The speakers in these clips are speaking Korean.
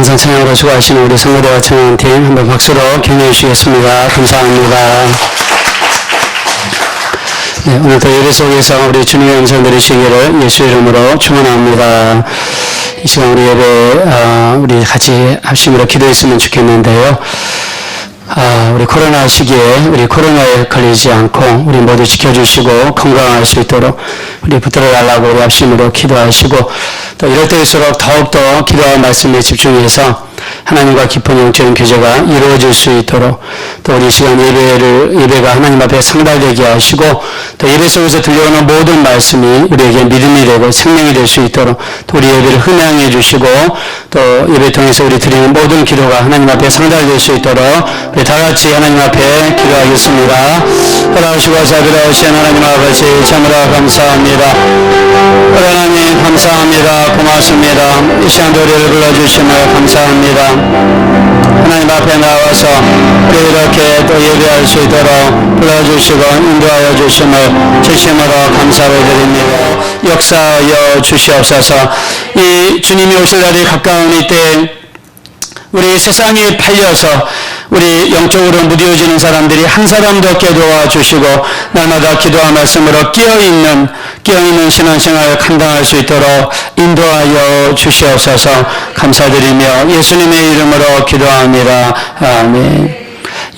항상 찬양으로 수고하시는 우리 성도대와 찬양팀 한번 박수로 격려해 주시겠습니다. 감사합니다. 네, 오늘도 예배 속에서 우리 주님의 음성 들으시기를 예수 이름으로 축원합니다. 이 시간 우리 예배 우리 같이 합심으로 기도했으면 좋겠는데요. 우리 코로나 시기에 우리 코로나에 걸리지 않고 우리 모두 지켜주시고 건강할 수 있도록 우리 붙들어 달라고 우리 합심으로 기도하시고 또 이럴 때일수록 더욱더 기도와 말씀에 집중해서 하나님과 깊은 영적인 교제가 이루어질 수 있도록 또 우리 시간 예배가 하나님 앞에 상달되게 하시고 또 예배 속에서 들려오는 모든 말씀이 우리에게 믿음이 되고 생명이 될 수 있도록 또 우리 예배를 흠양해 주시고 또 예배 통해서 우리 드리는 모든 기도가 하나님 앞에 상달될 수 있도록 우리 다 같이 하나님 앞에 기도하겠습니다. 허락하시고 자비로우신 하나님 아버지 참으로 감사합니다. 하나님 감사합니다. 고맙습니다. 이 시간도 우리를 불러주심을 감사합니다. 하나님 앞에 나와서 우리 이렇게 또 예배할 수 있도록 불러주시고 인도하여 주심을 진심으로 감사를 드립니다. 역사하여 주시옵소서. 이 주님이 오실 날이 가까운 이때 우리 세상에 팔려서 우리 영적으로 무뎌지는 사람들이 한 사람도 없게 도와주시고 날마다 기도와 말씀으로 끼어있는 신앙생활을 감당할 수 있도록 인도하여 주시옵소서. 감사드리며 예수님의 이름으로 기도합니다. 아멘.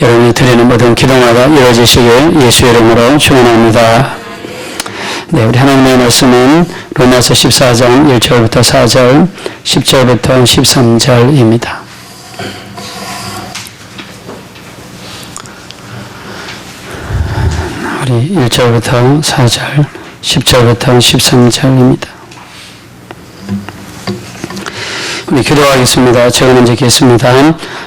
여러분이 드리는 모든 기도마다 이루어지시길 예수 이름으로 축원합니다. 네, 우리 하나님의 말씀은 로마서 14장 1절부터 4절, 10절부터 13절입니다. 우리 1절부터 4절, 10절부터 13절입니다. 우리 기도하겠습니다. 제가 먼저 읽겠습니다.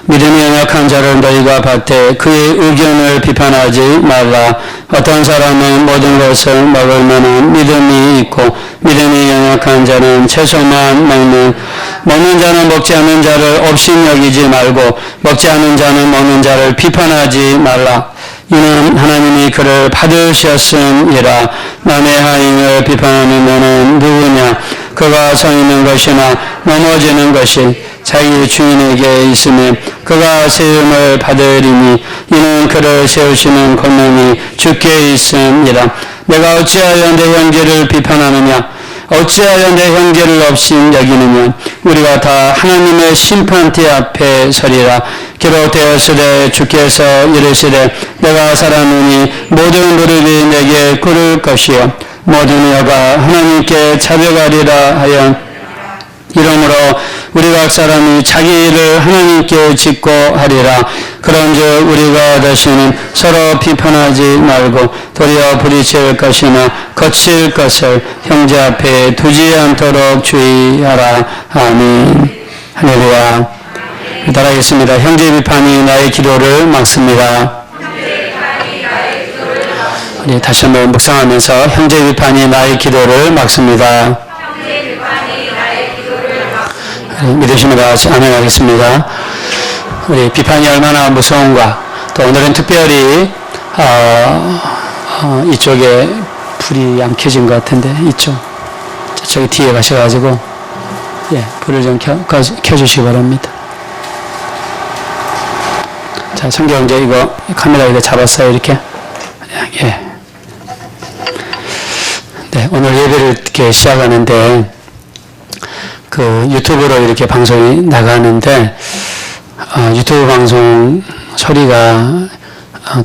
믿음이 연약한 자를 너희가 받되 그의 의견을 비판하지 말라. 어떤 사람은 모든 것을 먹을 만한 믿음이 있고 믿음이 연약한 자는 채소만 먹는 자는 먹지 않는 자를 업신여기지 말고 먹지 않는 자는 먹는 자를 비판하지 말라. 이는 하나님이 그를 받으셨음이라. 남의 하인을 비판하는 너는 누구냐? 그가 서 있는 것이나 넘어지는 것이 자기 주인에게 있으면 그가 세움을 받으리니 이는 그를 세우시는 권능이 주께 있음이라. 내가 어찌하여 내 형제를 비판하느냐? 어찌하여 내 형제를 업신 여기느냐? 우리가 다 하나님의 심판대 앞에 서리라. 기록되었으되 주께서 이르시되 내가 살았느니 모든 무릎이 내게 꿇을 것이요 모든 혀가 하나님께 자백하리라 하여 이러므로 우리 각 사람이 자기 일을 하나님께 짓고 하리라. 그런즉 우리가 다시는 서로 비판하지 말고 도리어 부딪힐 것이나 거칠 것을 형제 앞에 두지 않도록 주의하라. 아멘. 할렐루야. 따라하겠습니다. 형제 비판이 나의 기도를 막습니다. 우리 다시 한번 묵상하면서 형제 비판이 나의 기도를 막습니다. 믿으시면 다 같이 아멘 하겠습니다. 우리 비판이 얼마나 무서운가. 또 오늘은 특별히 이쪽에 불이 안 켜진 것 같은데 이쪽 저기 뒤에 가셔가지고 불을 좀 켜주시기 바랍니다. 자, 성경제 이거 카메라 이거 잡았어요 이렇게. 네, 오늘 예배를 이렇게 시작하는데 그 유튜브로 이렇게 방송이 나가는데 유튜브 방송 소리가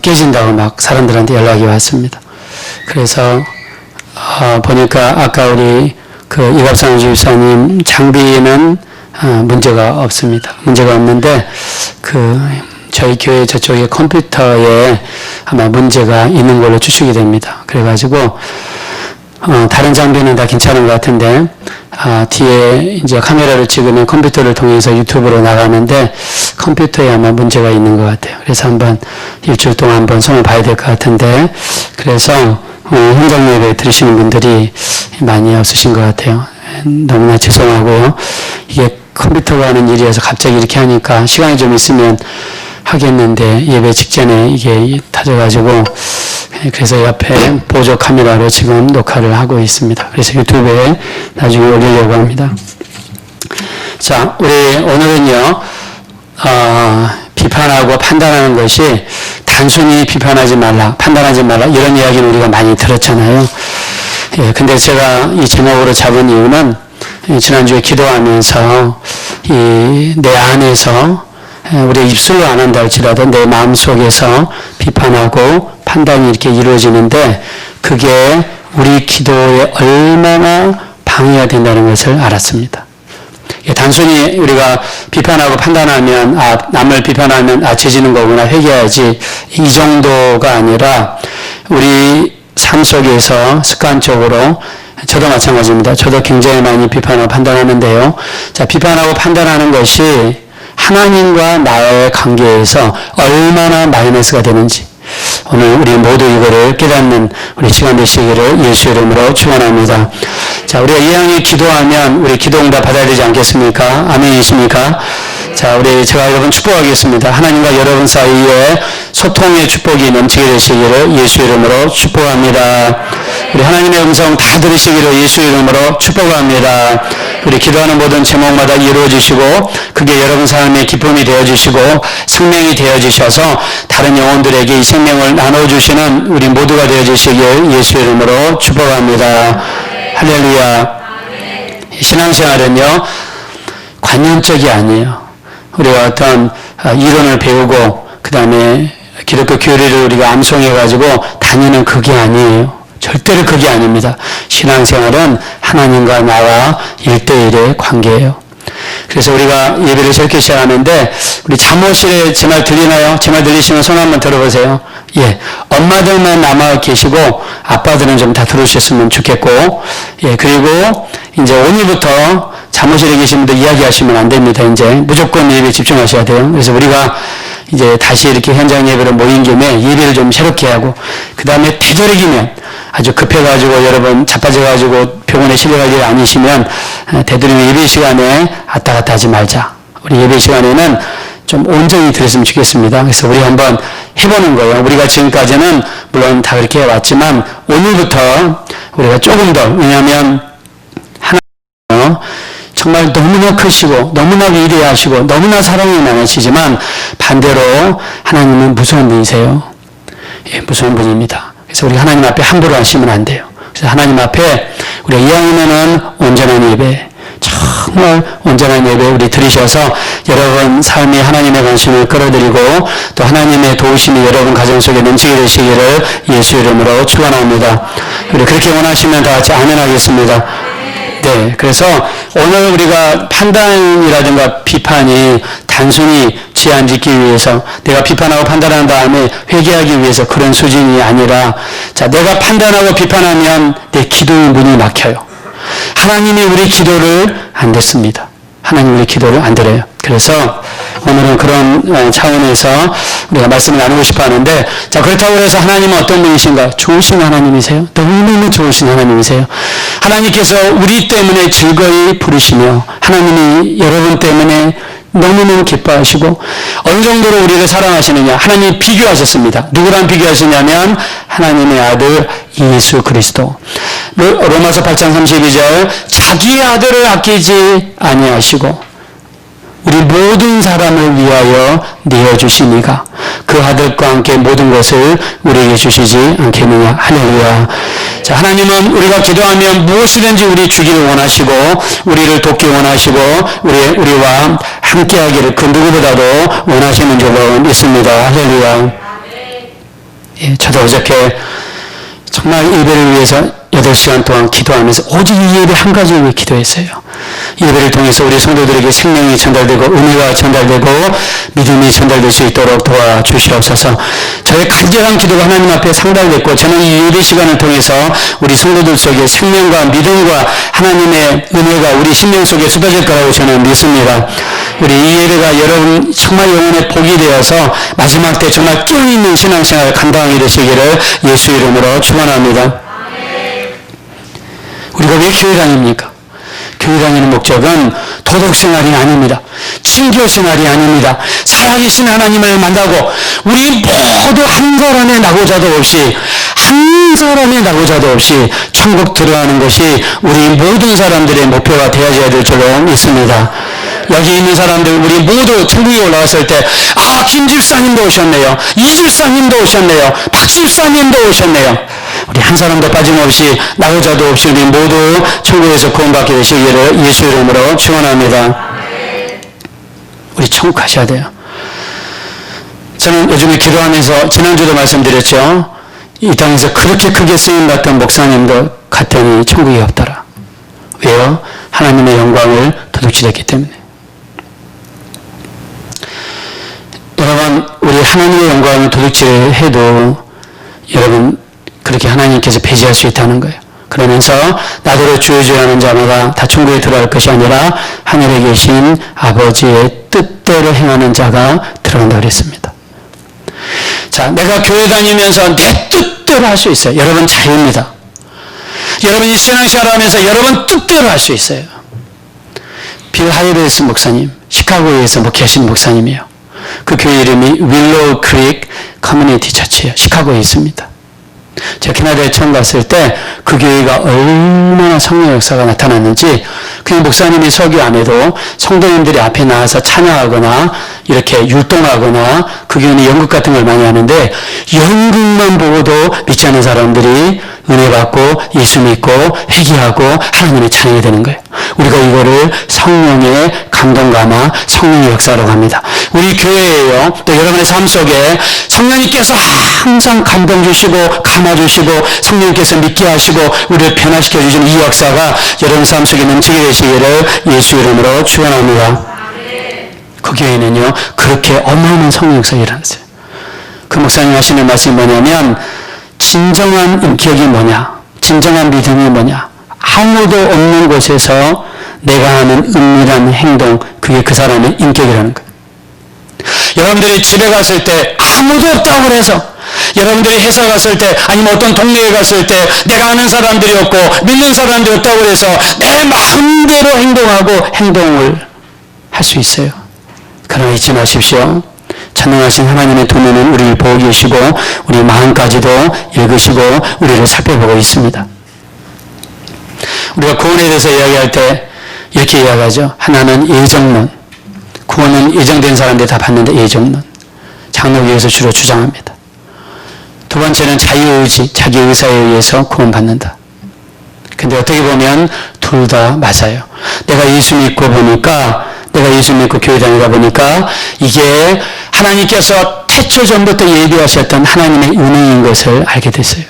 깨진다고 막 사람들한테 연락이 왔습니다. 그래서 보니까 아까 우리 그 이갑상 주집사님 장비는 문제가 없습니다. 문제가 없는데 저희 교회 저쪽에 컴퓨터에 아마 문제가 있는 걸로 추측이 됩니다. 그래가지고 다른 장비는 다 괜찮은 것 같은데 뒤에 이제 카메라를 찍으면 컴퓨터를 통해서 유튜브로 나가는데 컴퓨터에 아마 문제가 있는 것 같아요. 그래서 한번 일주일 동안 한번 손을 봐야 될 것 같은데 그래서 현장 예배 들으시는 분들이 많이 없으신 것 같아요. 너무나 죄송하고요. 이게 컴퓨터가 하는 일이어서 갑자기 이렇게 하니까 시간이 좀 있으면 하겠는데 예배 직전에 이게 터져가지고 그래서 옆에 보조 카메라로 지금 녹화를 하고 있습니다. 그래서 유튜브에 나중에 올리려고 합니다. 자, 우리 오늘은요, 비판하고 판단하는 것이 단순히 비판하지 말라, 판단하지 말라, 이런 이야기를 우리가 많이 들었잖아요. 예, 근데 제가 이 제목으로 잡은 이유는 지난주에 기도하면서 내 안에서 우리 입술로 안 한다 할지라도 내 마음속에서 비판하고 판단이 이렇게 이루어지는데 그게 우리 기도에 얼마나 방해가 된다는 것을 알았습니다. 단순히 우리가 비판하고 판단하면 남을 비판하면 죄지는 거구나 회개해야지 이 정도가 아니라 우리 삶 속에서 습관적으로 저도 마찬가지입니다. 저도 굉장히 많이 비판하고 판단하는데요. 자, 비판하고 판단하는 것이 하나님과 나의 관계에서 얼마나 마이너스가 되는지 오늘 우리 모두 이거를 깨닫는 우리 시간 되시기를 예수 이름으로 축원합니다. 자, 우리가 이왕에 기도하면 우리 기도 응답 받아야 되지 않겠습니까? 아멘이십니까? 자, 제가 여러분 축복하겠습니다. 하나님과 여러분 사이에 소통의 축복이 넘치게 되시기를 예수 이름으로 축복합니다. 우리 하나님의 음성 다 들으시기를 예수 이름으로 축복합니다. 우리 기도하는 모든 제목마다 이루어지시고 그게 여러분 삶의 기쁨이 되어주시고 생명이 되어주셔서 다른 영혼들에게 이 생명을 나눠주시는 우리 모두가 되어주시길 예수 이름으로 축복합니다. 할렐루야. 신앙생활은요 관념적이 아니에요. 우리가 어떤 이론을 배우고 그 다음에 기독교 교리를 우리가 암송해가지고 다니는 그게 아니에요. 절대로 그게 아닙니다. 신앙생활은 하나님과 나와 1대1의 관계예요. 그래서 우리가 예배를 저렇게 시작하는데 우리 잠옷실에 제 말 들리나요? 제 말 들리시면 손 한번 들어보세요. 예, 엄마들만 남아 계시고 아빠들은 좀 다 들어오셨으면 좋겠고, 예, 그리고 이제 오늘부터 잠옷실에 계신 분들 이야기하시면 안 됩니다. 이제 무조건 예배에 집중하셔야 돼요. 그래서 우리가 이제 다시 이렇게 현장 예배로 모인 김에 예배를 좀 새롭게 하고 그 다음에 되도록이면 아주 급해가지고 여러분 자빠져가지고 병원에 실려갈 일 아니시면 되도록이면 예배 시간에 왔다 갔다 하지 말자. 우리 예배 시간에는 좀 온전히 들었으면 좋겠습니다. 그래서 우리 한번 해보는 거예요. 우리가 지금까지는 물론 다 그렇게 해왔지만 오늘부터 우리가 조금 더, 왜냐하면 하나님 정말 너무나 크시고 너무나 위대하시고 너무나 사랑이 많으시지만 반대로 하나님은 무서운 분이세요. 예, 무서운 분입니다. 그래서 우리 하나님 앞에 함부로 하시면 안 돼요. 그래서 하나님 앞에 우리가 이왕이면은 온전한 예배, 정말 온전한 예배 우리 들으셔서 여러분 삶이 하나님의 관심을 끌어들이고 또 하나님의 도우심이 여러분 가정 속에 넘치게 되시기를 예수 이름으로 축원합니다. 우리 그렇게 원하시면 다 같이 아멘 하겠습니다. 네, 그래서 오늘 우리가 판단이라든가 비판이 단순히 죄안 짓기 위해서 내가 비판하고 판단한 다음에 회개하기 위해서 그런 수준이 아니라 자, 내가 판단하고 비판하면 내 기도의 문이 막혀요. 하나님이 우리 기도를 안 듣습니다. 하나님 우리 기도를 안 들어요. 그래서 오늘은 그런 차원에서 우리가 말씀을 나누고 싶어 하는데 자, 그렇다고 해서 하나님은 어떤 분이신가? 좋으신 하나님이세요. 너무너무 좋으신 하나님이세요. 하나님께서 우리 때문에 즐거이 부르시며 하나님이 여러분 때문에 너무너무 기뻐하시고 어느 정도로 우리를 사랑하시느냐 하나님이 비교하셨습니다. 누구랑 비교하시냐면 하나님의 아들 예수 그리스도. 로마서 8장 32절 자기의 아들을 아끼지 아니하시고 우리 모든 사람을 위하여 내어주시니가 그 아들과 함께 모든 것을 우리에게 주시지 않겠느냐. 할렐루야. 자, 하나님은 우리가 기도하면 무엇이든지 우리 주기를 원하시고 우리를 돕기 원하시고 우리와 함께하기를 그 누구보다도 원하시는 줄로 믿습니다. 할렐루야. 예, 저도 어저께 정말 예배를 위해서 8시간 동안 기도하면서 오직 이 예배 한 가지를 위해 기도했어요. 예배를 통해서 우리 성도들에게 생명이 전달되고 은혜가 전달되고 믿음이 전달될 수 있도록 도와주시옵소서. 저의 간절한 기도가 하나님 앞에 상달됐고 저는 이 예배 시간을 통해서 우리 성도들 속에 생명과 믿음과 하나님의 은혜가 우리 심령 속에 쏟아질 거라고 저는 믿습니다. 우리 이 예배가 여러분 정말 영혼의 복이 되어서 마지막 때 정말 깨어있는 신앙생활을 감당하게 되시기를 예수 이름으로 축원합니다. 우리가 왜 교회 다닙니까? 교회 다니는 목적은 도덕생활이 아닙니다. 친교생활이 아닙니다. 살아계신 하나님을 만나고 우리 모두 한 사람의 낙오자도 없이 한 사람의 낙오자도 없이 천국 들어가는 것이 우리 모든 사람들의 목표가 되어져야 될 줄로 믿습니다. 여기 있는 사람들 우리 모두 천국에 올라갔을 때 김 집사님도 오셨네요. 이 집사님도 오셨네요. 박 집사님도 오셨네요. 우리 한 사람도 빠짐없이 나오자도 없이 우리 모두 천국에서 구원받게 되시기를 예수 이름으로 축원합니다. 우리 천국 가셔야 돼요. 저는 요즘에 기도하면서 지난주도 말씀드렸죠. 이 땅에서 그렇게 크게 쓰임받던 목사님도 갔더니 천국이 없더라. 왜요? 하나님의 영광을 도둑질했기 때문에. 여러분, 우리 하나님의 영광을 도둑질해도 여러분 그렇게 하나님께서 배제할 수 있다는 거예요. 그러면서 나더러 주여 하는 자마다 다 천국에 들어갈 것이 아니라 하늘에 계신 아버지의 뜻대로 행하는 자가 들어간다고 그랬습니다. 자, 내가 교회 다니면서 내 뜻대로 할 수 있어요. 여러분 자유입니다. 여러분이 신앙생활 하면서 여러분 뜻대로 할 수 있어요. 빌 하이베스 목사님, 시카고에서 목회하신 목사님이에요. 그 교회 이름이 윌로우 크릭 커뮤니티 처치예요. 시카고에 있습니다. 제가 캐나다에 처음 갔을 때 그 교회가 얼마나 성령 역사가 나타났는지 그냥 목사님이 설교 안 해도 성도님들이 앞에 나와서 찬양하거나 이렇게 율동하거나 그 교회는 연극 같은 걸 많이 하는데 연극만 보고도 믿지 않는 사람들이 은혜 받고 예수 믿고 회개하고 하나님의 찬양이 되는 거예요. 우리가 이거를 성령의 감동감화 성령의 역사라고 합니다. 우리 교회에요. 또 여러분의 삶 속에 성령님께서 항상 감동 주시고 감화 주시고 성령님께서 믿게 하시고 우리를 변화시켜 주시는 이 역사가 여러분 삶 속에 넘치게 되시기를 예수 이름으로 축원합니다. 그 교회는요 그렇게 어마어마한 성령 역사가 일어났어요. 그 목사님 하시는 말씀이 뭐냐면 진정한 인격이 뭐냐, 진정한 믿음이 뭐냐, 아무도 없는 곳에서 내가 하는 은밀한 행동, 그게 그 사람의 인격이라는 거예요. 여러분들이 집에 갔을 때 아무도 없다고 그래서, 여러분들이 회사 갔을 때 아니면 어떤 동네에 갔을 때 내가 아는 사람들이 없고 믿는 사람들이 없다고 그래서 내 마음대로 행동하고 행동을 할 수 있어요. 그러나 잊지 마십시오. 전능하신 하나님의 도면은 우리를 보고 계시고 우리 마음까지도 읽으시고 우리를 살펴보고 있습니다. 우리가 구원에 대해서 이야기할 때 이렇게 이야기하죠. 하나는 예정론. 구원은 예정된 사람들이 다 받는데 예정론. 장로교에서 주로 주장합니다. 두 번째는 자유의지, 자기 의사에 의해서 구원받는다. 근데 어떻게 보면 둘 다 맞아요. 내가 예수 믿고 보니까, 내가 예수 믿고 교회 다니다 보니까 이게 하나님께서 태초 전부터 예비하셨던 하나님의 은혜인 것을 알게 됐어요.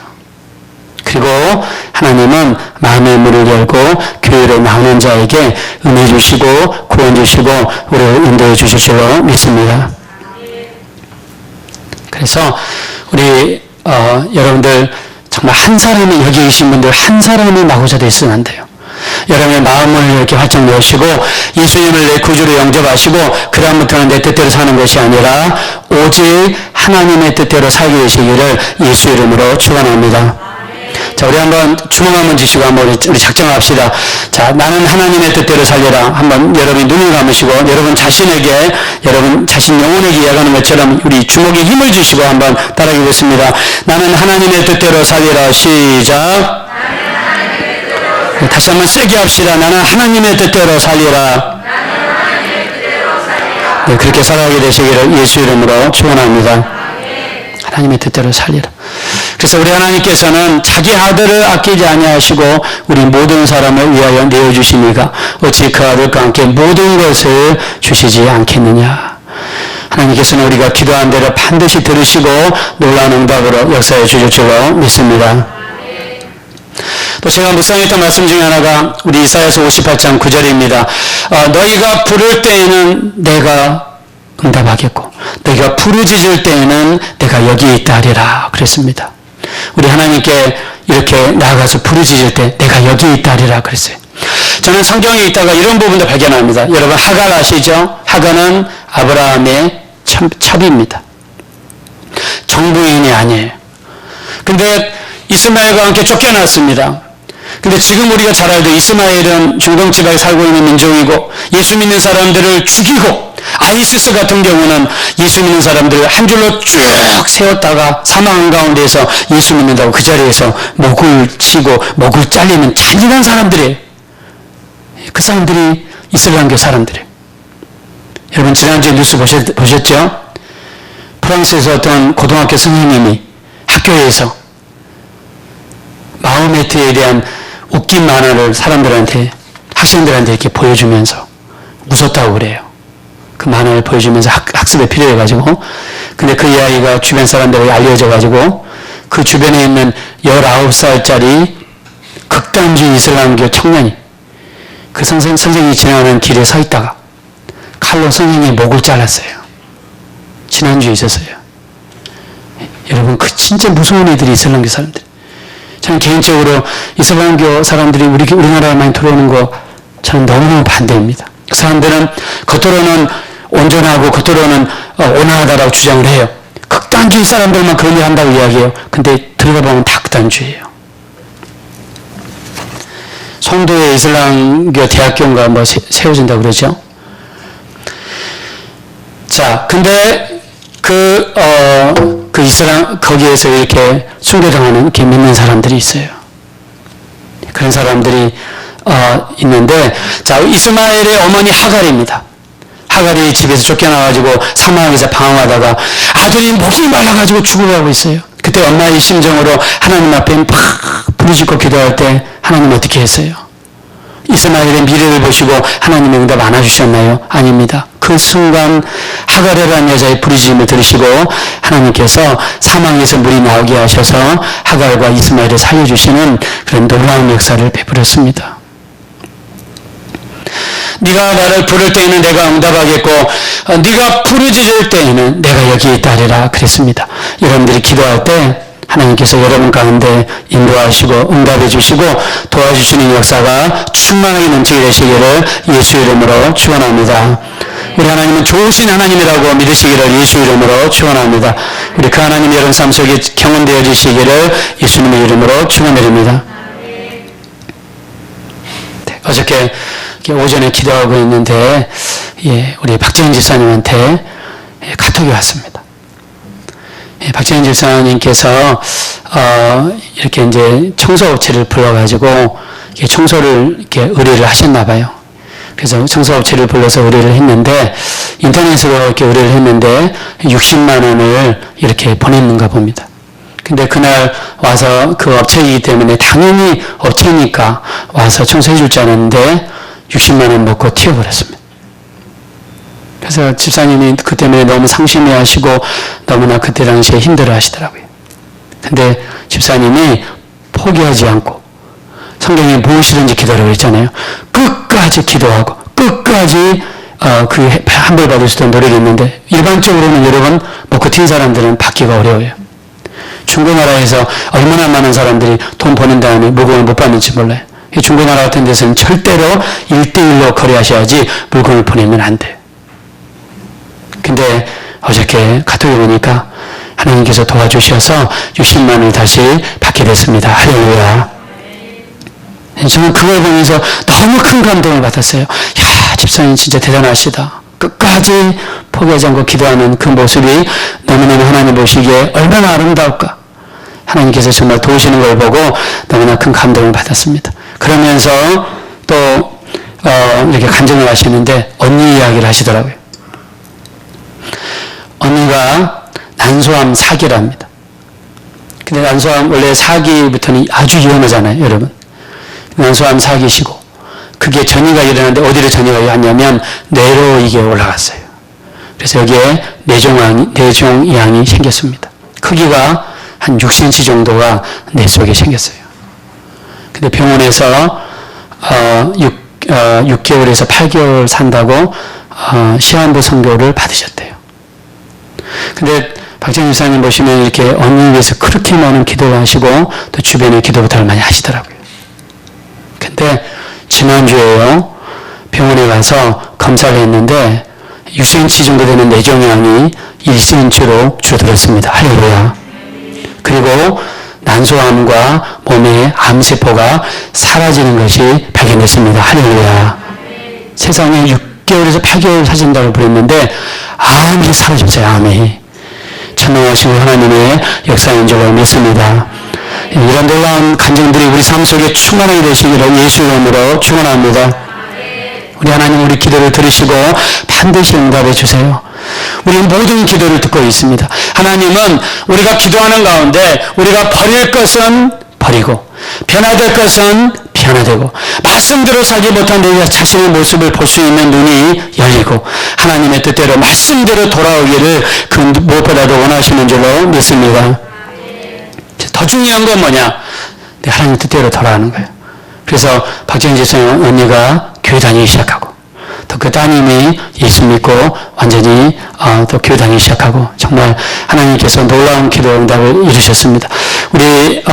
그리고 하나님은 마음의 문을 열고 교회로 나오는 자에게 은혜 주시고 구원 주시고 우리를 인도해 주실 줄로 믿습니다. 그래서 우리 여러분들 정말 한 사람이 여기 계신 분들 한 사람이 나고자 됐으면 안 돼요. 여러분의 마음을 이렇게 활짝 여시고 예수님을 내 구주로 영접하시고 그 다음부터는 내 뜻대로 사는 것이 아니라 오직 하나님의 뜻대로 살게 되시기를 예수 이름으로 축원합니다. 자, 우리 한번 주먹 한번 쥐시고 한번 우리 작정합시다. 자, 나는 하나님의 뜻대로 살려라. 한번 여러분이 눈을 감으시고 여러분 자신에게, 여러분 자신 영혼에게 이야기하는 것처럼 우리 주먹에 힘을 주시고 한번 따라하겠습니다. 나는 하나님의 뜻대로 살려라. 시작. 다시 한번 세게 합시다. 나는 하나님의 뜻대로 살리라. 네, 그렇게 살아가게 되시기를 예수 이름으로 축원합니다. 하나님의 뜻대로 살리라. 그래서 우리 하나님께서는 자기 아들을 아끼지 아니하시고 우리 모든 사람을 위하여 내어주시니가 어찌 그 아들과 함께 모든 것을 주시지 않겠느냐. 하나님께서는 우리가 기도한 대로 반드시 들으시고 놀라운 응답으로 역사해 주실 줄로 믿습니다. 또 제가 묵상했던 말씀 중에 하나가 우리 이사야서 58장 9절입니다. 너희가 부를 때에는 내가 응답하겠고 너희가 부르짖을 때에는 내가 여기 있다 하리라 그랬습니다. 우리 하나님께 이렇게 나아가서 부르짖을 때 내가 여기 있다 하리라 그랬어요. 저는 성경에 있다가 이런 부분도 발견합니다. 여러분 하갈 아시죠? 하갈은 아브라함의 첩입니다. 정부인이 아니에요. 근데 이스마엘과 함께 쫓겨났습니다. 근데 지금 우리가 잘 알죠. 이스마엘은 중동 지방에 살고 있는 민족이고 예수 믿는 사람들을 죽이고 아이시스 같은 경우는 예수 믿는 사람들을 한 줄로 쭉 세웠다가 사망한 가운데에서 예수 믿는다고 그 자리에서 목을 치고 목을 잘리는 잔인한 사람들이에요. 그 사람들이 이스라엘교 사람들이에요. 여러분 지난주에 뉴스 보셨죠? 프랑스에서 어떤 고등학교 선생님이 학교에서 마호메트에 대한 웃긴 만화를 사람들한테, 학생들한테 이렇게 보여주면서 웃었다고 그래요. 그 만화를 보여주면서 학습에 필요해가지고. 근데 그 이야기가 주변 사람들에게 알려져가지고 그 주변에 있는 19살짜리 극단주의 이슬람교 청년이 그 선생님이 지나가는 길에 서 있다가 칼로 선생님의 목을 잘랐어요. 지난주에 있었어요. 여러분, 그 진짜 무서운 애들이 이슬람교 사람들. 저는 개인적으로 이슬람교 사람들이 우리나라에 많이 들어오는 거 저는 너무너무 반대입니다. 그 사람들은 겉으로는 온전하고 겉으로는 온화하다라고 주장을 해요. 극단주의 사람들만 그런 일 한다고 이야기해요. 근데 들어가 보면 다 극단주의예요. 송도에 이슬람교 대학교인가 뭐 세워진다고 그러죠. 자, 근데 그 이슬람, 거기에서 이렇게 숭배당하는, 이렇게 믿는 사람들이 있어요. 그런 사람들이, 있는데, 자, 이스마엘의 어머니 하갈입니다. 하갈이 집에서 쫓겨나가지고 사막에서 방황하다가 아들이 목이 말라가지고 죽어가고 있어요. 그때 엄마의 심정으로 하나님 앞에 팍 부르짖고 기도할 때 하나님 어떻게 했어요? 이스마엘의 미래를 보시고 하나님의 응답 안 해주셨나요? 아닙니다. 그 순간 하갈이라는 여자의 부르짖음을 들으시고 하나님께서 사망에서 물이 나오게 하셔서 하갈과 이스마엘을 살려주시는 그런 놀라운 역사를 베풀었습니다. 네가 나를 부를 때에는 내가 응답하겠고 네가 부르짖을 때에는 내가 여기 있다리라 그랬습니다. 여러분들이 기도할 때 하나님께서 여러분 가운데 인도하시고 응답해 주시고 도와주시는 역사가 충만하게 넘치게 되시기를 예수 이름으로 축원합니다. 우리 하나님은 좋으신 하나님이라고 믿으시기를 예수 이름으로 축원합니다. 우리 그 하나님 여러분 삶 속에 경험되어 주시기를 예수님의 이름으로 축원드립니다. 네, 어저께 오전에 기도하고 있는데 우리 박재현 집사님한테 카톡이 왔습니다. 박재현 집사님께서 이렇게 이제 청소업체를 불러가지고 청소를 이렇게 의뢰를 하셨나 봐요. 그래서 청소업체를 불러서 의뢰를 했는데 인터넷으로 이렇게 의뢰를 했는데 60만 원을 이렇게 보냈는가 봅니다. 근데 그날 와서 그 업체이기 때문에 당연히 업체니까 와서 청소해 줄 줄 알았는데 60만 원 먹고 튀어버렸습니다. 그래서 집사님이 그 때문에 너무 상심해 하시고 너무나 그때 당시에 힘들어 하시더라고요. 근데 집사님이 포기하지 않고 성경에 무엇이든지 기도하라고 했잖아요. 끝까지 기도하고 끝까지 그 환불 받을 수 있도록 노력했는데 일반적으로는 여러분 먹고 튄 사람들은 받기가 어려워요. 중고나라에서 얼마나 많은 사람들이 돈 버는 다음에 물건을 못 받는지 몰라요. 중고나라 같은 데서는 절대로 1대1로 거래하셔야지 물건을 보내면 안 돼요. 근데 어저께 카톡에 보니까 하나님께서 도와주셔서 60만 원을 다시 받게 됐습니다. 할렐루야. 저는 그걸 보면서 너무 큰 감동을 받았어요. 야, 집사님 진짜 대단하시다. 끝까지 포기하지 않고 기도하는 그 모습이 너무너무 하나님 보시기에 얼마나 아름다울까. 하나님께서 정말 도우시는 걸 보고 너무나 큰 감동을 받았습니다. 그러면서 또 이렇게 간증을 하시는데 언니 이야기를 하시더라고요. 언니가 난소암 사기랍니다. 근데 난소암 원래 사기부터는 아주 위험하잖아요, 여러분. 난소암 사기시고 그게 전이가 일어나는데 어디로 전이가 왔냐면 뇌로 이게 올라갔어요. 그래서 여기에 뇌종양이 생겼습니다. 크기가 한 6cm 정도가 뇌 속에 생겼어요. 근데 병원에서 6개월에서 8개월 산다고 시한부 선고를 받으셨대요. 근데 박재현 집사님 보시면 이렇게 언니 위해서 그렇게 많은 기도를 하시고 또 주변에 기도 부탁을 많이 하시더라고요. 근데 지난주에요, 병원에 가서 검사를 했는데 6cm 정도 되는 뇌종양이 1cm로 줄어들었습니다. 할렐루야. 그리고 난소암과 몸의 암세포가 사라지는 것이 발견됐습니다. 할렐루야. 세상에 6개월에서 8개월 사진다고 그랬는데 암이 사라졌어요. 암이. 천명하시고 하나님의 역사인 줄 믿습니다. 이런 놀라운 간증들이 우리 삶 속에 충만하게 되시기를 예수 이름으로 축원합니다. 우리 하나님 우리 기도를 들으시고 반드시 응답해 주세요. 우리는 모든 기도를 듣고 있습니다. 하나님은 우리가 기도하는 가운데 우리가 버릴 것은 버리고 변화될 것은 변화되고 말씀대로 살지 못한 우리가 자신의 모습을 볼 수 있는 눈이 열리고 하나님의 뜻대로 말씀대로 돌아오기를 그 무엇보다도 원하시는 줄로 믿습니다. 더 중요한 건 뭐냐? 하나님 뜻대로 돌아가는 거예요. 그래서 박정희 집사님 언니가 교회 다니기 시작하고 또 그 따님이 예수 믿고 완전히 또 교회 다니기 시작하고 정말 하나님께서 놀라운 기도 응답을 이루셨습니다. 우리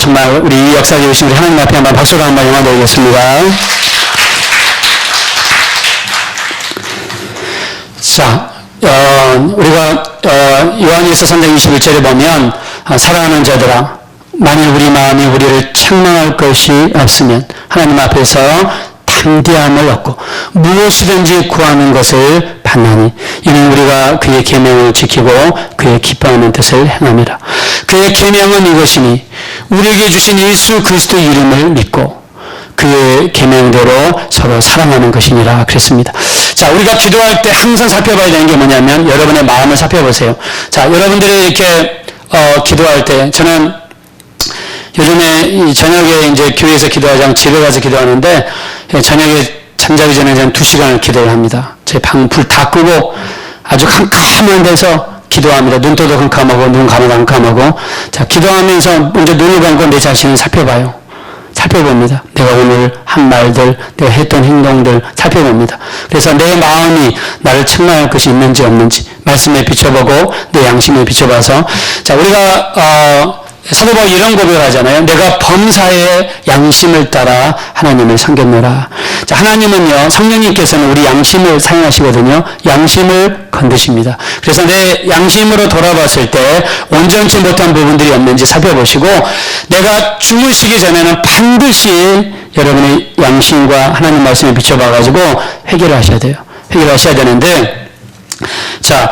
정말 우리 이 역사 이루신 우리 하나님 앞에 한번 박수로 한번 영화 드리겠습니다. 자, 우리가 요한일서 3장 21절에 보면 사랑하는 자들아 만일 우리 마음이 우리를 책망할 것이 없으면 하나님 앞에서 담대함을 얻고 무엇이든지 구하는 것을 받나니 이는 우리가 그의 계명을 지키고 그의 기뻐하는 뜻을 행함이라. 그의 계명은 이것이니 우리에게 주신 예수 그리스도의 이름을 믿고 그의 계명대로 서로 사랑하는 것이니라 그랬습니다. 자, 우리가 기도할 때 항상 살펴봐야 되는 게 뭐냐면 여러분의 마음을 살펴보세요. 자, 여러분들이 이렇게 기도할 때 저는 요즘에 이 저녁에 이제 교회에서 기도하지 않고 집에 가서 기도하는데 저녁에 잠자기 전에 저는 2시간을 기도를 합니다. 제 방 불 다 끄고 아주 캄캄한 데서 기도합니다. 눈도도 캄캄하고 눈 감아도 캄캄하고 자, 기도하면서 먼저 눈을 감고 내 자신을 살펴봐요. 살펴봅니다. 내가 오늘 한 말들, 내가 했던 행동들 살펴봅니다. 그래서 내 마음이 나를 책망할 것이 있는지 없는지 말씀에 비춰보고 내 양심에 비춰봐서 자, 우리가 사도 바울이 이런 고백을 하잖아요. 내가 범사의 양심을 따라 하나님을 섬겼노라. 자, 하나님은요, 성령님께서는 우리 양심을 사용하시거든요. 양심을 건드십니다. 그래서 내 양심으로 돌아봤을 때 온전치 못한 부분들이 없는지 살펴보시고 내가 주무시기 전에는 반드시 여러분의 양심과 하나님 말씀에 비춰봐가지고 회개를 하셔야 돼요. 회개를 하셔야 되는데 자,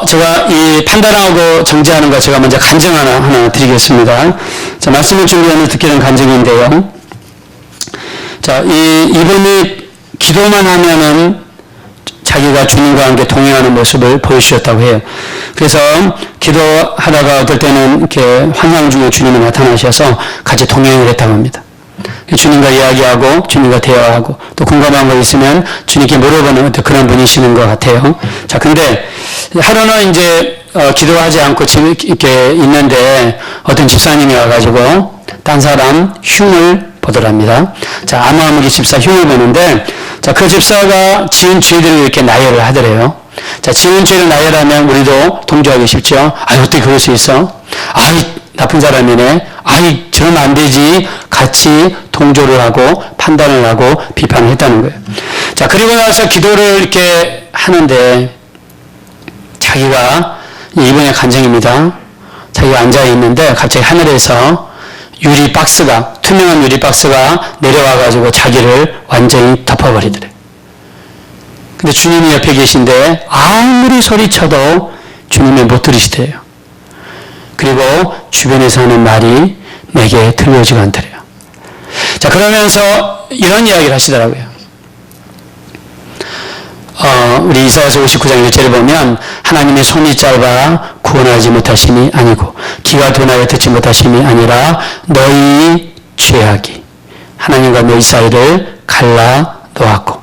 제가 이 판단하고 정죄하는 거 제가 먼저 간증 하나 드리겠습니다. 자, 말씀을 준비하면 듣게 된 간증인데요. 자, 이분이 기도만 하면은 자기가 주님과 함께 동행하는 모습을 보여주셨다고 해요. 그래서 기도하다가 어떨 때는 이렇게 환상 중에 주님이 나타나셔서 같이 동행을 했다고 합니다. 주님과 이야기하고 주님과 대화하고 또 궁금한 거 있으면 주님께 물어보는 그런 분이시는 것 같아요. 자, 근데 하루는 이제 기도하지 않고 집에 이렇게 있는데 어떤 집사님이 와가지고 딴 사람 흉을 보더랍니다. 자, 아무아무리 집사 흉을 보는데 자, 그 집사가 지은 죄들을 이렇게 나열을 하더래요. 자, 지은 죄를 나열하면 우리도 동조하기 쉽죠. 아이, 어떻게 그럴 수 있어? 아이, 나쁜 사람이네. 아이, 저러면 안 되지. 같이 동조를 하고 판단을 하고 비판을 했다는 거예요. 자, 그리고 나서 기도를 이렇게 하는데 자기가 이번에 간증입니다. 자기가 앉아있는데 갑자기 하늘에서 투명한 유리 박스가 내려와가지고 자기를 완전히 덮어버리더래. 근데 주님이 옆에 계신데 아무리 소리쳐도 주님이 못 들으시대요. 그리고 주변에서 하는 말이 내게 들려오지가 않더래요. 자, 그러면서 이런 이야기를 하시더라고요. 우리 이사야서 59장 1절에 보면 하나님의 손이 짧아 구원하지 못하심이 아니고 귀가 둔하여 듣지 못하심이 아니라 너희 죄악이 하나님과 너희 사이를 갈라 놓았고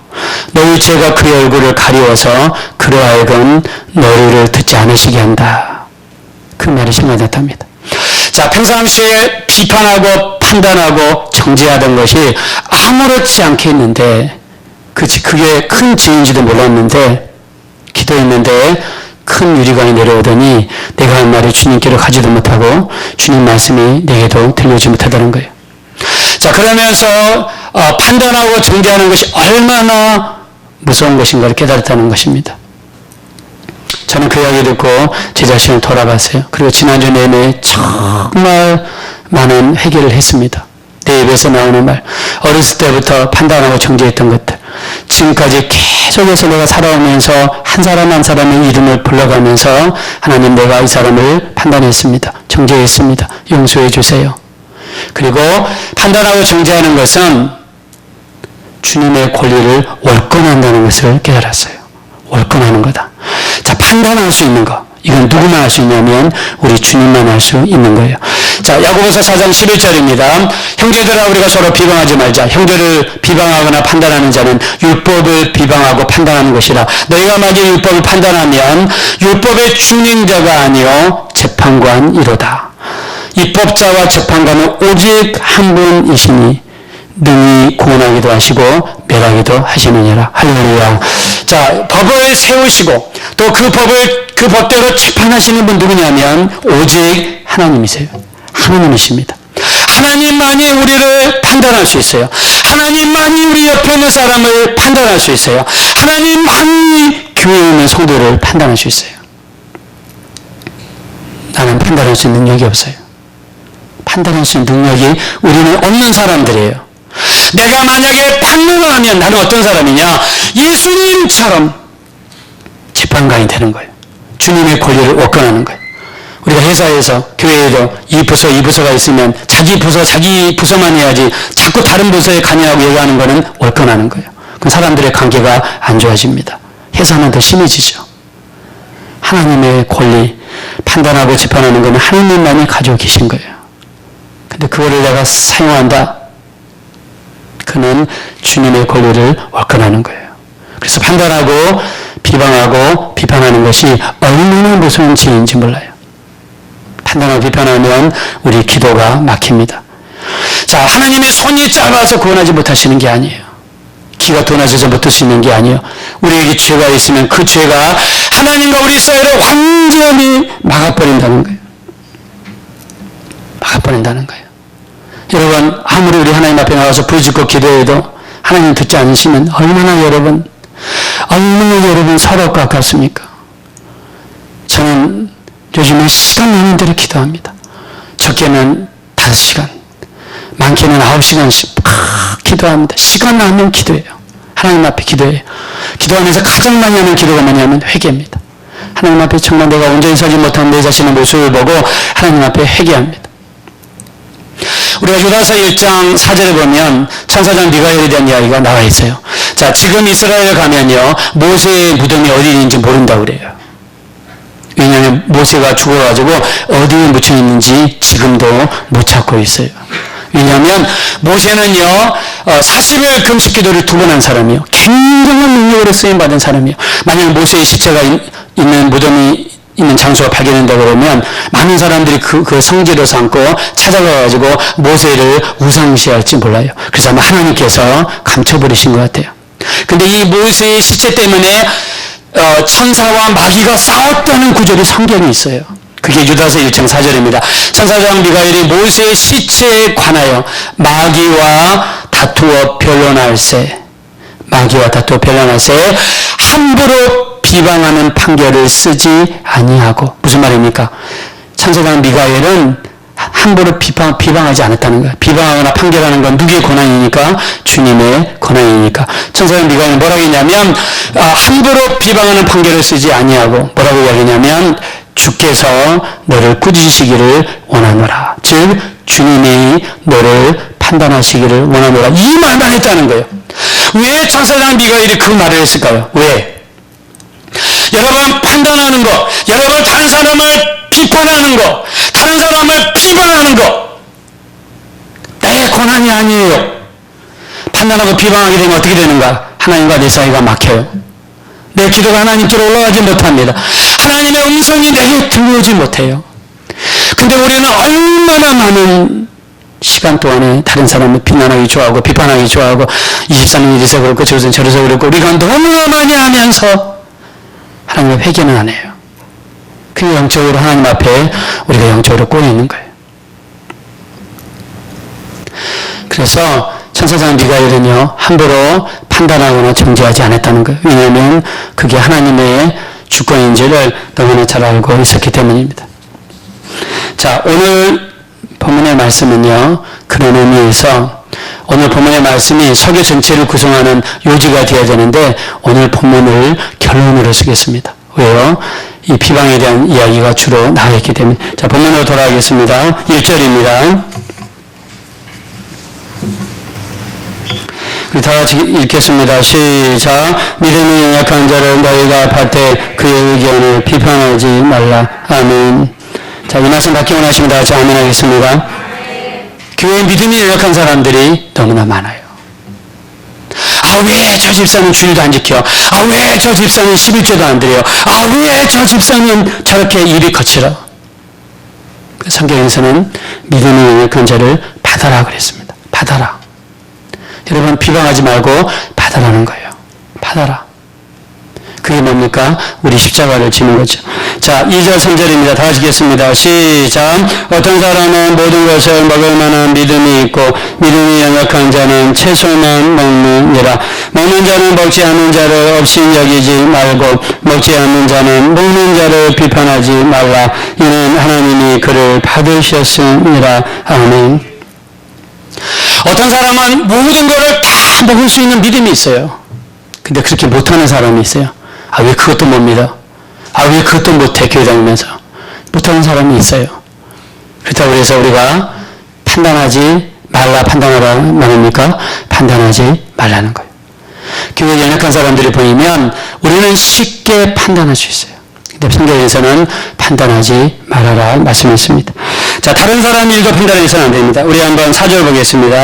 너희 죄가 그의 얼굴을 가리워서 그로 하여금 너희를 듣지 않으시게 한다. 그 말이 생각났답니다. 자, 평상시에 비판하고 판단하고 정죄하던 것이 아무렇지 않게 했는데 그게 큰 죄인지도 몰랐는데 기도했는데 큰 유리관이 내려오더니 내가 한 말이 주님께로 가지도 못하고 주님 말씀이 내게도 들려오지 못하다는 거예요. 자, 그러면서 판단하고 정죄하는 것이 얼마나 무서운 것인가를 깨달았다는 것입니다. 저는 그 이야기 듣고 제 자신을 돌아봤어요. 그리고 지난주 내내 정말 많은 회개를 했습니다. 내 입에서 나오는 말, 어렸을 때부터 판단하고 정죄했던 것들, 지금까지 계속해서 내가 살아오면서 한 사람 한 사람의 이름을 불러가면서 하나님, 내가 이 사람을 판단했습니다. 정죄했습니다. 용서해 주세요. 그리고 판단하고 정죄하는 것은 주님의 권리를 월권한다는 것을 깨달았어요. 월권하는 거다. 자, 판단할 수 있는 거. 이건 누구만 할 수 있냐면 우리 주님만 할 수 있는 거예요. 자, 야고보서 4장 11절입니다. 형제들아 우리가 서로 비방하지 말자. 형제를 비방하거나 판단하는 자는 율법을 비방하고 판단하는 것이라. 너희가 만일 율법을 판단하면 율법의 준행자가 아니요 재판관이로다. 입법자와 재판관은 오직 한 분이시니 능히 구원하기도 하시고 멸하기도 하시느니라. 할렐루야. 자, 법을 세우시고 또 그 법대로 재판하시는 분 누구냐면 오직 하나님이세요. 하나님이십니다. 하나님만이 우리를 판단할 수 있어요. 하나님만이 우리 옆에 있는 사람을 판단할 수 있어요. 하나님만이 교회에 있는 성도를 판단할 수 있어요. 나는 판단할 수 있는 능력이 없어요. 판단할 수 있는 능력이 우리는 없는 사람들이에요. 내가 만약에 판단을 하면 나는 어떤 사람이냐? 예수님처럼 재판관이 되는 거예요. 주님의 권리를 억권하는 거예요. 우리가 회사에서 교회에도 이 부서가 있으면 자기 부서만 해야지 자꾸 다른 부서에 가냐고 얘기하는 거는 억권하는 거예요. 그럼 사람들의 관계가 안 좋아집니다. 회사는 더 심해지죠. 하나님의 권리, 판단하고 재판하는 것은 하나님만이 가지고 계신 거예요. 근데 그거를 내가 사용한다? 그는 주님의 권리를 월권하는 거예요. 그래서 판단하고 비방하고 비판하는 것이 얼마나 무서운 죄인지 몰라요. 판단하고 비판하면 우리 기도가 막힙니다. 자, 하나님의 손이 짧아서 구원하지 못하시는 게 아니에요. 귀가 둔하셔서 못 듣시는 게 아니에요. 우리에게 죄가 있으면 그 죄가 하나님과 우리 사이를 완전히 막아버린다는 거예요. 막아버린다는 거예요. 여러분, 아무리 우리 하나님 앞에 나와서 부르짖고 기도해도 하나님 듣지 않으시면 얼마나 여러분 서로 가깝습니까? 저는 요즘에 시간 나는 대로 기도합니다. 적게는 5시간, 많게는 9시간씩 기도합니다. 시간 나면 기도해요. 하나님 앞에 기도해요. 기도하면서 가장 많이 하는 기도가 뭐냐면 회개입니다. 하나님 앞에 정말 내가 온전히 살지 못한 내 자신의 모습을 보고 하나님 앞에 회개합니다. 우리가 유다서 1장 4절에 보면 천사장 미가엘에 대한 이야기가 나와 있어요. 자, 지금 이스라엘 가면요, 모세의 무덤이 어디 있는지 모른다고 그래요. 왜냐하면 모세가 죽어가지고 어디에 묻혀 있는지 지금도 못 찾고 있어요. 왜냐하면 모세는요, 40일 금식 기도를 2번 한 사람이요. 굉장한 능력으로 쓰임받은 사람이요. 만약 모세의 시체가 있는 무덤이 있는 장소가 발견된다고 그러면 많은 사람들이 그 성지를 삼고 찾아가가지고 모세를 우상시할지 몰라요. 그래서 아마 하나님께서 감춰버리신 것 같아요. 근데 이 모세의 시체 때문에 천사와 마귀가 싸웠다는 구절이 성경에 있어요. 그게 유다서 1장 4절입니다. 천사장 미가엘이 모세의 시체에 관하여 마귀와 다투어 변론할세 함부로 비방하는 판결을 쓰지 아니하고. 무슨 말입니까? 천사장 미가엘은 함부로 비방하지 않았다는 거예요. 비방하거나 판결하는 건 누구의 권한이니까? 주님의 권한이니까. 천사장 미가엘은 뭐라고 했냐면 함부로 비방하는 판결을 쓰지 아니하고 뭐라고 이야기했냐면 주께서 너를 꾸짖으시기를 원하노라. 즉 주님이 너를 판단하시기를 원하노라. 이 말만 했다는 거예요. 왜 천사장 미가엘이 그 말을 했을까요? 왜? 여러분, 판단하는 거, 여러분 다른 사람을 비판하는 거, 다른 사람을 비방하는 거 내 권한이 아니에요. 판단하고 비방하게 되면 어떻게 되는가? 하나님과 내 사이가 막혀요. 내 기도가 하나님께로 올라가지 못합니다. 하나님의 음성이 내게 들려오지 못해요. 근데 우리는 얼마나 많은 시간 동안에 다른 사람을 비난하기 좋아하고 비판하기 좋아하고 23년 이래서 그렇고 저래서 그렇고 우리가 너무나 많이 하면서 하나님의 회개는 안 해요. 그 영적으로 하나님 앞에 우리가 영적으로 꼬여 있는 거예요. 그래서 천사장 미가엘은요, 함부로 판단하거나 정죄하지 않았다는 거예요. 왜냐하면 그게 하나님의 주권인지를 너무나 잘 알고 있었기 때문입니다. 자, 오늘 본문의 말씀은요, 그런 의미에서 오늘 본문의 말씀이 설교 전체를 구성하는 요지가 되어야 되는데 오늘 본문을 결론으로 쓰겠습니다. 왜요? 이 비방에 대한 이야기가 주로 나와 있기 때문에. 자, 본문으로 돌아가겠습니다. 1절입니다. 우리 다 같이 읽겠습니다. 시작. 믿음이 연약한 자를 너희가 밭에 그의 의견을 비판하지 말라. 아멘. 자, 이 말씀 받기 원하십니다. 같이 아멘 하겠습니다. 교회에 믿음이 연약한 사람들이 너무나 많아요. 아, 왜 저 집사는 주일도 안 지켜? 아, 왜 저 집사는 11조도 안 드려? 아, 왜 저 집사는 저렇게 일이 거칠어? 성경에서는 믿음이 연약한 자를 받아라 그랬습니다. 받아라. 여러분, 비방하지 말고 받아라는 거예요. 받아라. 그게 뭡니까? 우리 십자가를 지는 거죠. 자, 2절 3절입니다. 다 하시겠습니다. 시작. 어떤 사람은 모든 것을 먹을 만한 믿음이 있고 믿음이 연약한 자는 채소만 먹느니라. 먹는 자는 먹지 않는 자를 없이 여기지 말고 먹지 않는 자는 먹는 자를 비판하지 말라. 이는 하나님이 그를 받으셨으니라. 아멘. 어떤 사람은 모든 것을 다 먹을 수 있는 믿음이 있어요. 근데 그렇게 못하는 사람이 있어요. 아, 왜 그것도 못 믿어? 아, 왜 그것도 못해? 교회 다니면서. 못하는 사람이 있어요. 그렇다고 해서 우리가 판단하지 말라, 판단하라 말입니까? 판단하지 말라는 거예요. 교회 연약한 사람들이 보이면 우리는 쉽게 판단할 수 있어요. 근데 성경에서는 판단하지 말아라 말씀했습니다. 자, 다른 사람 일도 판단해서는 안 됩니다. 우리 한번 4절 보겠습니다.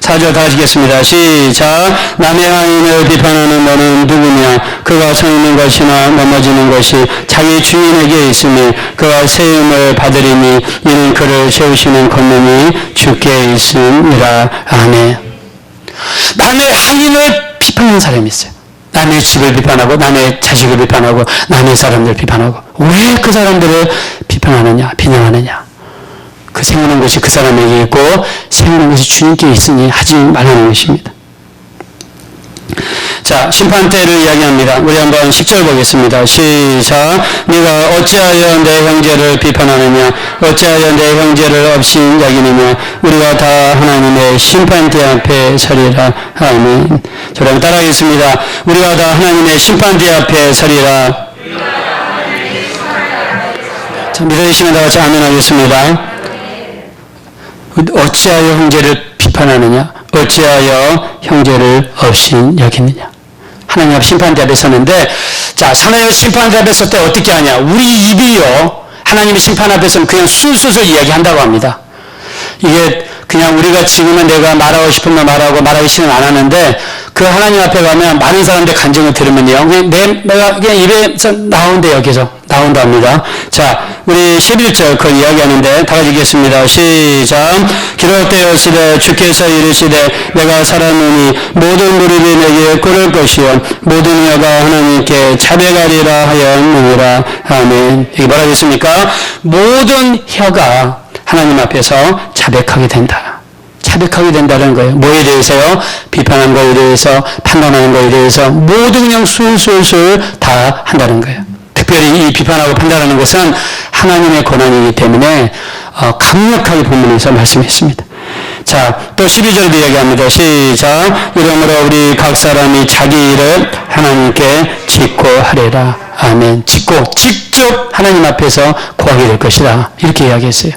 4절 다 하시겠습니다. 시작. 남의 하인을 비판하는 너는 누구냐? 그가 서 있는 것이나 넘어지는 것이 자기 주인에게 있으니 그가 세움을 받으리니 이는 그를 세우시는 권능이 주께 있음이라. 아멘. 남의 하인을 비판하는 사람이 있어요. 남의 집을 비판하고 남의 자식을 비판하고 남의 사람들 비판하고 왜 그 사람들을 비판하느냐 비난하느냐. 그 세우는 것이 그 사람에게 있고 세우는 것이 주님께 있으니 하지 말라는 것입니다. 자, 심판 때를 이야기합니다. 우리 한번 10절 보겠습니다. 시작. 네가 어찌하여 내 형제를 비판하느냐? 어찌하여 내 형제를 없이 여기느냐? 우리가 다 하나님의 심판대 앞에 서리라. 아멘. 저랑 따라하겠습니다. 우리가 다 하나님의 심판대 앞에 서리라. 자, 믿어주시면 다 같이 아멘 하겠습니다. 어찌하여 형제를 비판하느냐? 어찌하여 형제를 없이 여기느냐? 하나님 앞 심판대 앞에 서는데, 자, 하나님의 심판대 앞에 설 때 어떻게 하냐? 우리 입이요, 하나님의 심판 앞에 서는 그냥 술술 이야기한다고 합니다. 이게 그냥 우리가 지금은 내가 말하고 싶은 말 말하고 말하기 싫은 안 하는데, 그 하나님 앞에 가면 많은 사람들 간증을 들으면요, 내가 그냥 입에서 나온대요, 계속. 나온답니다. 자, 우리 11절 그 이야기하는데 다 같이 읽겠습니다. 시작. 기록되었으되 주께서 이르시되 내가 살았노니 모든 무릎이 내게 꿇을 것이요 모든 혀가 하나님께 자백하리라 하였느니라. 아멘. 이게 뭐라고 했습니까? 모든 혀가 하나님 앞에서 자백하게 된다. 자백하게 된다는 거예요. 뭐에 대해서요? 비판한 거에 대해서, 판단하는 거에 대해서 모두 그냥 술술술 다 한다는 거예요. 특별히 이 비판하고 판단하는 것은 하나님의 권한이기 때문에 강력하게 본문에서 말씀했습니다. 자, 또 12절도 이야기합니다. 시작. 이러므로 우리 각 사람이 자기 일을 하나님께 짓고 하리라. 아멘. 짓고 직접 하나님 앞에서 구하게 될 것이다. 이렇게 이야기했어요.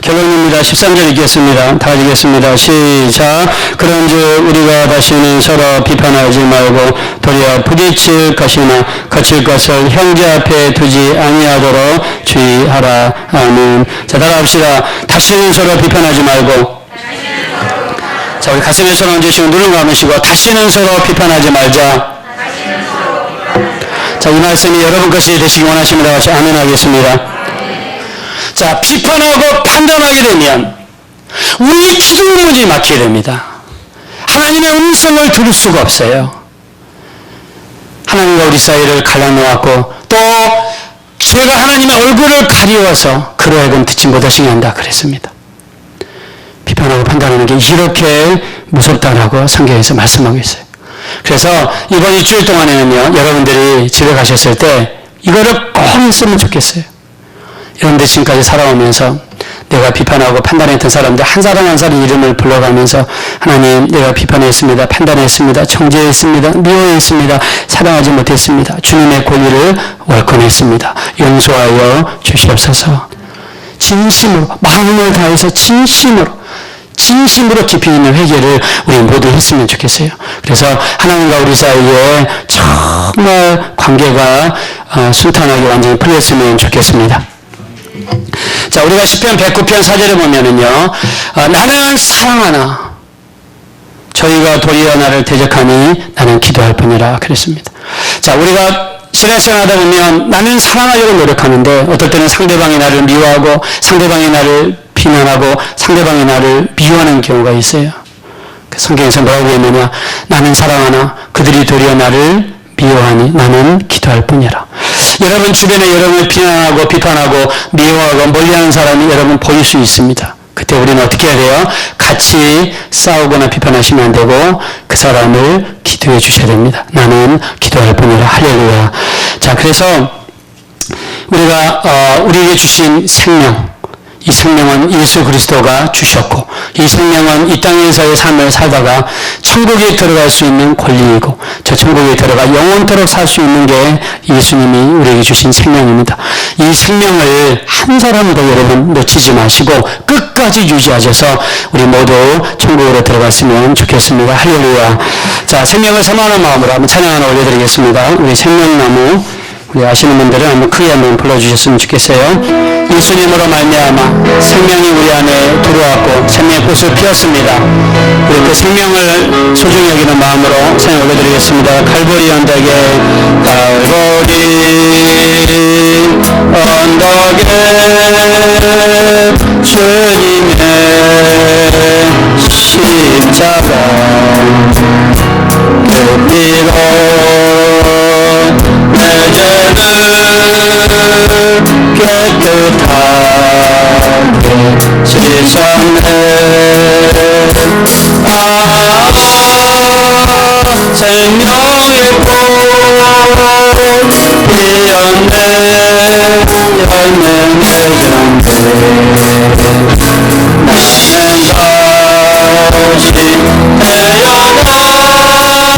결론입니다. 13절 읽겠습니다. 다 읽겠습니다. 시작. 그런즉 우리가 다시는 서로 비판하지 말고 도리어 부딪힐 것이나 거칠 것을 형제 앞에 두지 아니하도록 주의하라. 아멘. 자, 따라합시다. 다시는 서로 비판하지 말고. 자, 우리 가슴에 손 얹으시고 눈을 감으시고 다시는 서로 비판하지 말자. 자, 이 말씀이 여러분 것이 되시기 원하십니다. 같이 아멘 하겠습니다. 자, 비판하고 판단하게 되면 우리 기도 문이 막히게 됩니다. 하나님의 음성을 들을 수가 없어요. 하나님과 우리 사이를 갈라놓았고 또 제가 하나님의 얼굴을 가리워서 그로 하여금 듣지 못하시게 한다 그랬습니다. 비판하고 판단하는 게 이렇게 무섭다라고 성경에서 말씀하고 있어요. 그래서 이번 일주일 동안에는요, 여러분들이 집에 가셨을 때 이거를 꼭 했으면 좋겠어요. 여러분들 지금까지 살아오면서 내가 비판하고 판단했던 사람들 한 사람 한 사람 이름을 불러가면서 하나님, 내가 비판했습니다. 판단했습니다. 정죄했습니다. 미워했습니다. 사랑하지 못했습니다. 주님의 권위를 월권했습니다. 용서하여 주시옵소서. 진심으로, 마음을 다해서 진심으로 진심으로 깊이 있는 회개를 우리 모두 했으면 좋겠어요. 그래서 하나님과 우리 사이에 정말 관계가 순탄하게 완전히 풀렸으면 좋겠습니다. 자, 우리가 시편 109편 4절에 보면은요, 나는 사랑하나 저희가 도리어 나를 대적하니 나는 기도할 뿐이라 그랬습니다. 자, 우리가 신앙생활 하다 보면 나는 사랑하려고 노력하는데 어떨 때는 상대방이 나를 미워하고 상대방이 나를 비난하고 상대방이 나를 미워하는 경우가 있어요. 성경에서 뭐라고 했느냐, 나는 사랑하나 그들이 도리어 나를 미워하니 나는 기도할 뿐이라. 여러분 주변에 여러분을 비난하고 비판하고 미워하고 멀리하는 사람이 여러분 보일 수 있습니다. 그때 우리는 어떻게 해야 돼요? 같이 싸우거나 비판하시면 안 되고 그 사람을 기도해 주셔야 됩니다. 나는 기도할 뿐이라. 할렐루야. 자, 그래서 우리가 우리에게 주신 생명, 이 생명은 예수 그리스도가 주셨고 이 생명은 이 땅에서의 삶을 살다가 천국에 들어갈 수 있는 권리이고 저 천국에 들어가 영원토록 살 수 있는 게 예수님이 우리에게 주신 생명입니다. 이 생명을 한 사람도 여러분 놓치지 마시고 끝까지 유지하셔서 우리 모두 천국으로 들어갔으면 좋겠습니다. 할렐루야. 자, 생명을 사모하는 마음으로 한번 찬양 하나 올려드리겠습니다. 우리 생명나무 우리 아시는 분들은 한번 크게 한번 불러주셨으면 좋겠어요. 예수님으로 말미암아 생명이 우리 안에 들어왔고 생명의 꽃을 피웠습니다. 우리 그 생명을 소중히 여기는 마음으로 찬양 올려드리겠습니다. 갈보리 언덕에 주님의 십자가 그 피로 내 죄를 깨끗하게 씻었네. 생명의 꽃 피었네. 열매 맺었네. 나는 다시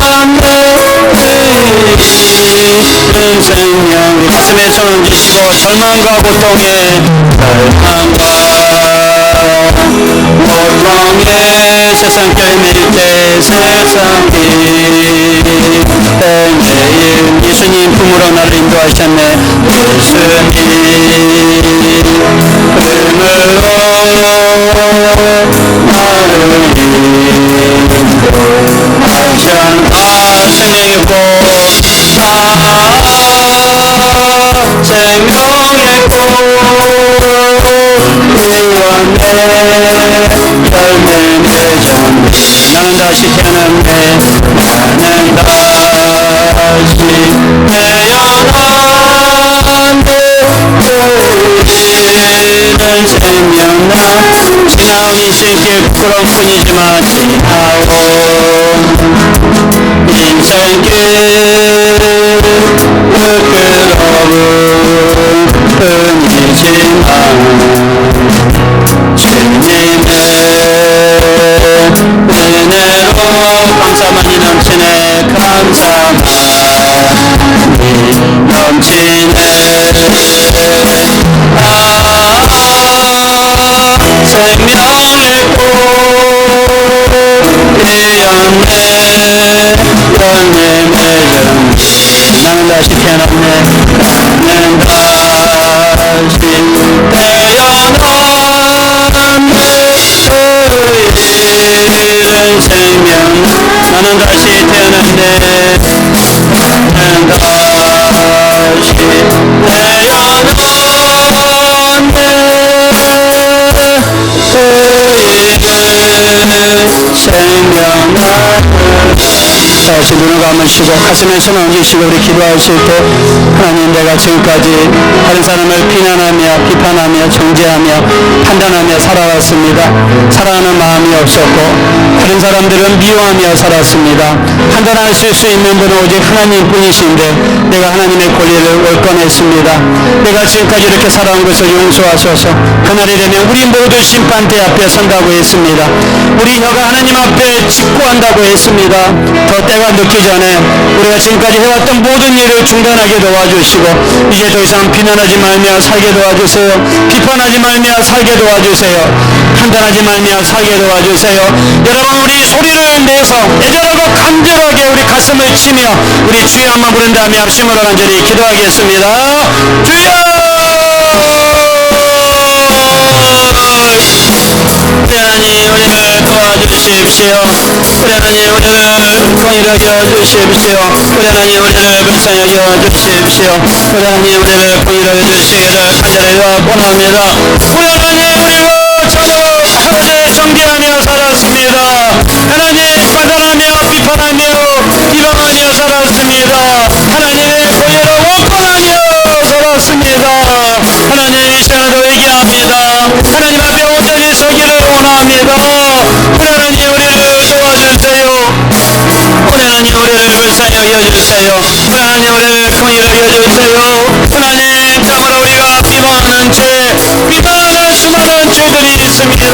태어났네. 생명 우리 가슴에 손을 얹으시고 절망과 고통에 세상 껴있을 때 세상이 매일 예수님 품으로 나를 인도하셨네. 예수님 품으로 나를 인도하셨네. 생명의 꽃 생명의 꽃 피웠네. 열매 맺었네. 나는 다시 태어났네. 나는 다시 태어났네. 우리는 생명나 지나온 인생길 부끄러운 뿐이지만 지나온 인생길 부끄러운 뿐이지만 주님의 은혜로 감사만이 넘치네. 감사만이 넘치네. 생명의 꽃 피었네. 열매 맺었네. 나는 다시 태어났네. 나는 다시 태어났네. 우리는 생명 나는 다시 태어났네. 나는 다시 태어났네. 다시 눈을 감으시고 가슴에 손을 얹으시고 우리 기도하실 때 하나님 내가 지금까지 다른 사람을 비난하며 비판하며 정죄하며 판단하며 살아왔습니다. 사랑하는 마음이 없었고 다른 사람들은 미워하며 살았습니다. 판단하실 수 있는 분은 오직 하나님 뿐이신데 내가 하나님의 권리를 월권했습니다. 내가 지금까지 이렇게 살아온 것을 용서하소서. 그날이 되면 우리 모두 심판대 앞에 선다고 했습니다. 우리 혀가 하나님 앞에 직고한다고 했습니다. 더 때가 늦기 전에 시간에 우리가 지금까지 해왔던 모든 일을 중단하게 도와주시고 이제 더 이상 비난하지 말며 살게 도와주세요. 비판하지 말며 살게 도와주세요. 판단하지 말며 살게 도와주세요. 여러분 우리 소리를 내서 애절하고 간절하게 우리 가슴을 치며 우리 주여 한번 부른 다음에 합심으로 간절히 기도하겠습니다. 주여! 우리 하나님 우리를 도와주십시오. 우리 하나님 우리를 통일하게 해주십시오. 우리 하나님 우리를 불쌍하게 해주십시오. 우리 하나님 우리를 통일하게 해주시기를 간절히 원합니다. 우리 하나님 우리가 저도 하나님 정죄하며 살았습니다. 하나님 판단하며 비판하며 비방하며 살았습니다. 하나님의 보혈로 원권하며 살았습니다. 하나님 이 시간에도 얘기합니다. 하나님 앞에 온전히 서기를 원합니다. 우리 하나님 우리를 도와주세요. 우리 하나님 우리를 불쌍하게 해주세요. 우리 하나님 우리를 통일하게 해주세요. 하나님 참으로 우리가 비방하는 죄 비방하는 수많은 죄들이 있습니다.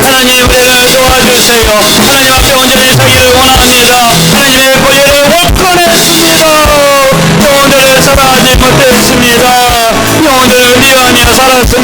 하나님 우리를 도와주세요. 하나님 앞에 온전히 서기를 원합니다. 하나님의 보혈을 원권했습니다. 영혼들을 살아하지 못했습니다. 영혼들을 미워하며 살았습니다.